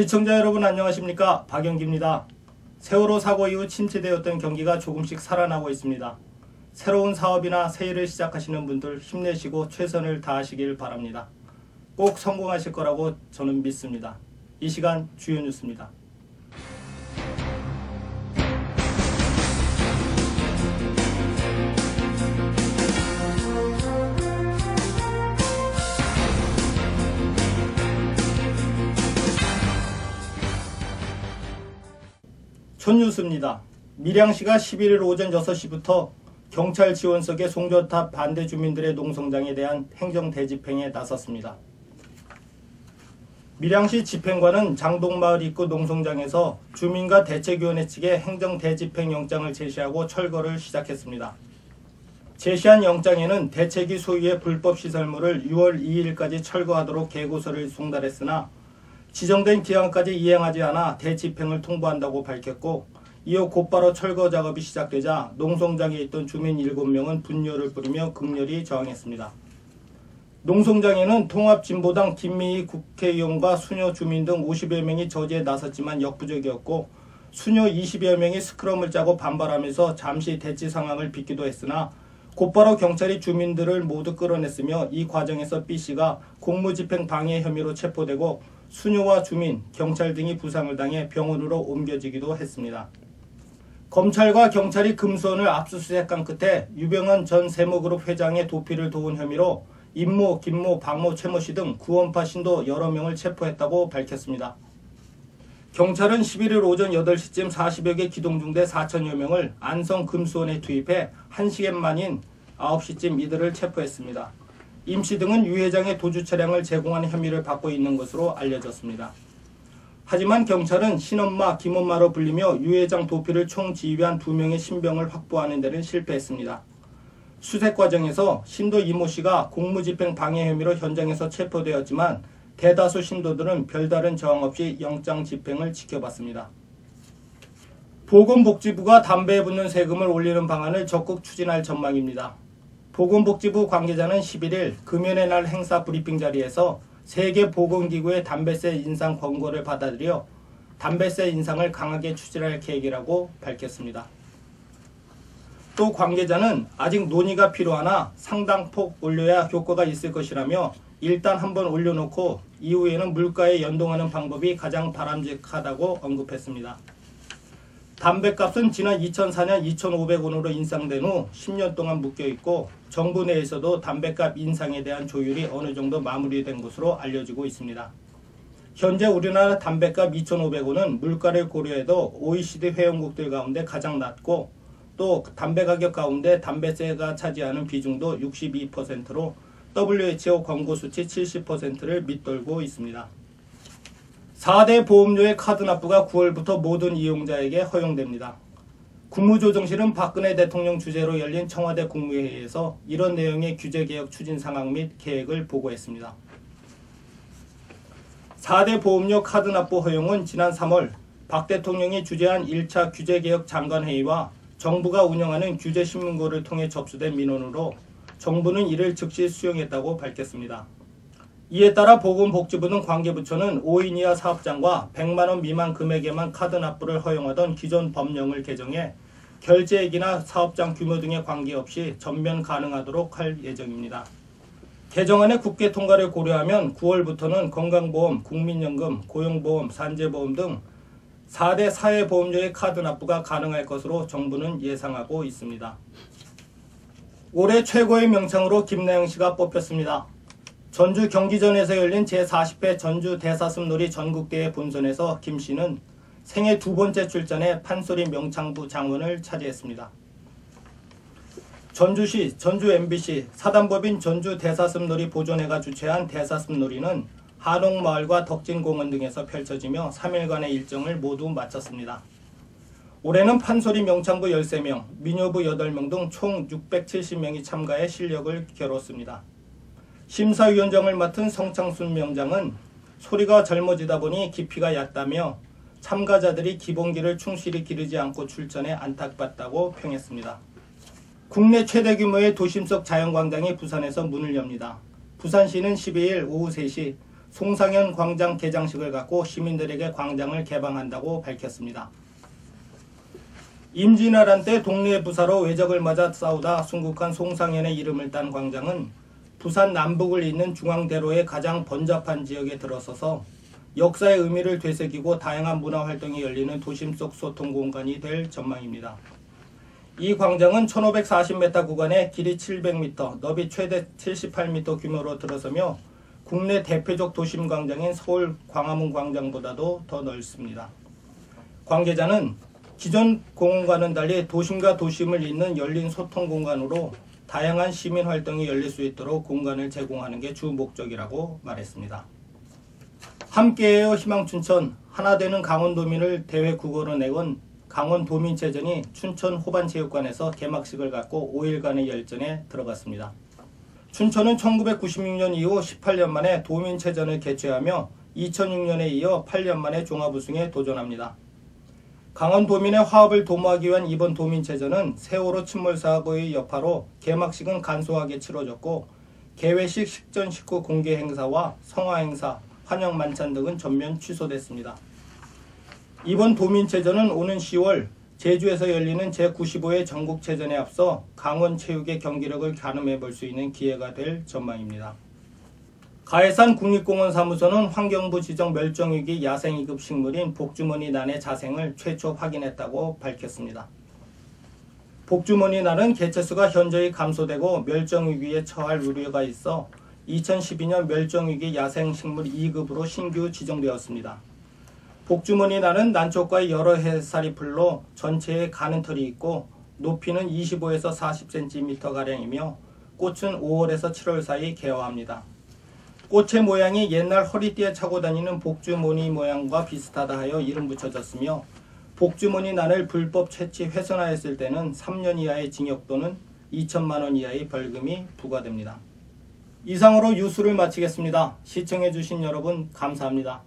시청자 여러분 안녕하십니까, 박영기입니다. 세월호 사고 이후 침체되었던 경기가 조금씩 살아나고 있습니다. 새로운 사업이나 새 일을 시작하시는 분들 힘내시고 최선을 다하시길 바랍니다. 꼭 성공하실 거라고 저는 믿습니다. 이 시간 주요 뉴스입니다. 첫 뉴스입니다. 밀양시가 11일 오전 6시부터 경찰 지원석의 송전탑 반대 주민들의 농성장에 대한 행정 대집행에 나섰습니다. 밀양시 집행관은 장동마을 입구 농성장에서 주민과 대책위원회 측에 행정 대집행 영장을 제시하고 철거를 시작했습니다. 제시한 영장에는 대책위 소유의 불법 시설물을 6월 2일까지 철거하도록 계고서를 송달했으나 지정된 기한까지 이행하지 않아 대집행을 통보한다고 밝혔고, 이후 곧바로 철거 작업이 시작되자 농성장에 있던 주민 7명은 분뇨를 뿌리며 극렬히 저항했습니다. 농성장에는 통합진보당 김미희 국회의원과 수녀 주민 등 50여 명이 저지에 나섰지만 역부족이었고, 수녀 20여 명이 스크럼을 짜고 반발하면서 잠시 대치 상황을 빚기도 했으나 곧바로 경찰이 주민들을 모두 끌어냈으며, 이 과정에서 B씨가 공무집행 방해 혐의로 체포되고 수녀와 주민, 경찰 등이 부상을 당해 병원으로 옮겨지기도 했습니다. 검찰과 경찰이 금수원을 압수수색한 끝에 유병헌 전 세무그룹 회장의 도피를 도운 혐의로 임모, 김모, 박모, 최모씨 등 구원파 신도 여러 명을 체포했다고 밝혔습니다. 경찰은 11일 오전 8시쯤 40여 개 기동중대 4천여 명을 안성 금수원에 투입해 1시간 만인 9시쯤 이들을 체포했습니다. 임씨 등은 유 회장의 도주 차량을 제공한 혐의를 받고 있는 것으로 알려졌습니다. 하지만 경찰은 신엄마, 김엄마로 불리며 유 회장 도피를 총지휘한 2명의 신병을 확보하는 데는 실패했습니다. 수색 과정에서 신도 이모씨가 공무집행 방해 혐의로 현장에서 체포되었지만 대다수 신도들은 별다른 저항 없이 영장 집행을 지켜봤습니다. 보건복지부가 담배에 붙는 세금을 올리는 방안을 적극 추진할 전망입니다. 보건복지부 관계자는 11일 금연의 날 행사 브리핑 자리에서 세계보건기구의 담배세 인상 권고를 받아들여 담배세 인상을 강하게 추진할 계획이라고 밝혔습니다. 또 관계자는 아직 논의가 필요하나 상당폭 올려야 효과가 있을 것이라며, 일단 한번 올려놓고 이후에는 물가에 연동하는 방법이 가장 바람직하다고 언급했습니다. 담배값은 지난 2004년 2,500원으로 인상된 후 10년 동안 묶여있고, 정부 내에서도 담배값 인상에 대한 조율이 어느 정도 마무리된 것으로 알려지고 있습니다. 현재 우리나라 담배값 2,500원은 물가를 고려해도 OECD 회원국들 가운데 가장 낮고, 또 담배 가격 가운데 담배세가 차지하는 비중도 62%로 WHO 권고수치 70%를 밑돌고 있습니다. 4대 보험료의 카드 납부가 9월부터 모든 이용자에게 허용됩니다. 국무조정실은 박근혜 대통령 주재로 열린 청와대 국무회의에서 이런 내용의 규제개혁 추진 상황 및 계획을 보고했습니다. 4대 보험료 카드 납부 허용은 지난 3월 박 대통령이 주재한 1차 규제개혁 장관회의와 정부가 운영하는 규제신문고를 통해 접수된 민원으로 정부는 이를 즉시 수용했다고 밝혔습니다. 이에 따라 보건복지부 등 관계부처는 5인 이하 사업장과 100만원 미만 금액에만 카드 납부를 허용하던 기존 법령을 개정해 결제액이나 사업장 규모 등에 관계없이 전면 가능하도록 할 예정입니다. 개정안의 국회 통과를 고려하면 9월부터는 건강보험, 국민연금, 고용보험, 산재보험 등 4대 사회보험료의 카드 납부가 가능할 것으로 정부는 예상하고 있습니다. 올해 최고의 명창으로 김나영씨가 뽑혔습니다. 전주 경기전에서 열린 제40회 전주 대사슴놀이 전국대회 본선에서 김씨는 생애 2번째 출전해 판소리 명창부 장원을 차지했습니다. 전주시, 전주 MBC, 사단법인 전주 대사슴놀이 보존회가 주최한 대사슴놀이는 한옥마을과 덕진공원 등에서 펼쳐지며 3일간의 일정을 모두 마쳤습니다. 올해는 판소리 명창부 13명, 미녀부 8명 등 총 670명이 참가해 실력을 겨뤘습니다. 심사위원장을 맡은 성창순 명장은 소리가 젊어지다 보니 깊이가 얕다며 참가자들이 기본기를 충실히 기르지 않고 출전해 안타깝다고 평했습니다. 국내 최대 규모의 도심 속 자연광장이 부산에서 문을 엽니다. 부산시는 12일 오후 3시 송상현 광장 개장식을 갖고 시민들에게 광장을 개방한다고 밝혔습니다. 임진왜란 때 동네 부사로 외적을 맞아 싸우다 순국한 송상현의 이름을 딴 광장은 부산 남북을 잇는 중앙대로의 가장 번잡한 지역에 들어서서 역사의 의미를 되새기고 다양한 문화활동이 열리는 도심 속 소통 공간이 될 전망입니다. 이 광장은 1540m 구간에 길이 700m, 너비 최대 78m 규모로 들어서며 국내 대표적 도심 광장인 서울 광화문 광장보다도 더 넓습니다. 관계자는 기존 공원과는 달리 도심과 도심을 잇는 열린 소통 공간으로 다양한 시민 활동이 열릴 수 있도록 공간을 제공하는 게 주 목적이라고 말했습니다. 함께해요 희망춘천, 하나되는 강원도민을 대회 국어로 내건 강원도민체전이 춘천 호반체육관에서 개막식을 갖고 5일간의 열전에 들어갔습니다. 춘천은 1996년 이후 18년 만에 도민체전을 개최하며 2006년에 이어 8년 만에 종합우승에 도전합니다. 강원도민의 화합을 도모하기 위한 이번 도민체전은 세월호 침몰사고의 여파로 개막식은 간소하게 치러졌고 개회식, 식전 식후 공개 행사와 성화행사, 환영만찬 등은 전면 취소됐습니다. 이번 도민체전은 오는 10월 제주에서 열리는 제95회 전국체전에 앞서 강원체육의 경기력을 가늠해 볼 수 있는 기회가 될 전망입니다. 가해산 국립공원 사무소는 환경부 지정 멸종위기 야생 2급 식물인 복주머니 난의 자생을 최초 확인했다고 밝혔습니다. 복주머니 난은 개체수가 현저히 감소되고 멸종위기에 처할 우려가 있어 2012년 멸종위기 야생식물 2급으로 신규 지정되었습니다. 복주머니 난은 난초과의 여러 해살이 풀로 전체에 가는 털이 있고 높이는 25에서 40cm가량이며 꽃은 5월에서 7월 사이 개화합니다. 꽃의 모양이 옛날 허리띠에 차고 다니는 복주머니 모양과 비슷하다 하여 이름 붙여졌으며 복주머니 난을 불법 채취 훼손하였을 때는 3년 이하의 징역 또는 2천만 원 이하의 벌금이 부과됩니다. 이상으로 뉴스를 마치겠습니다. 시청해주신 여러분 감사합니다.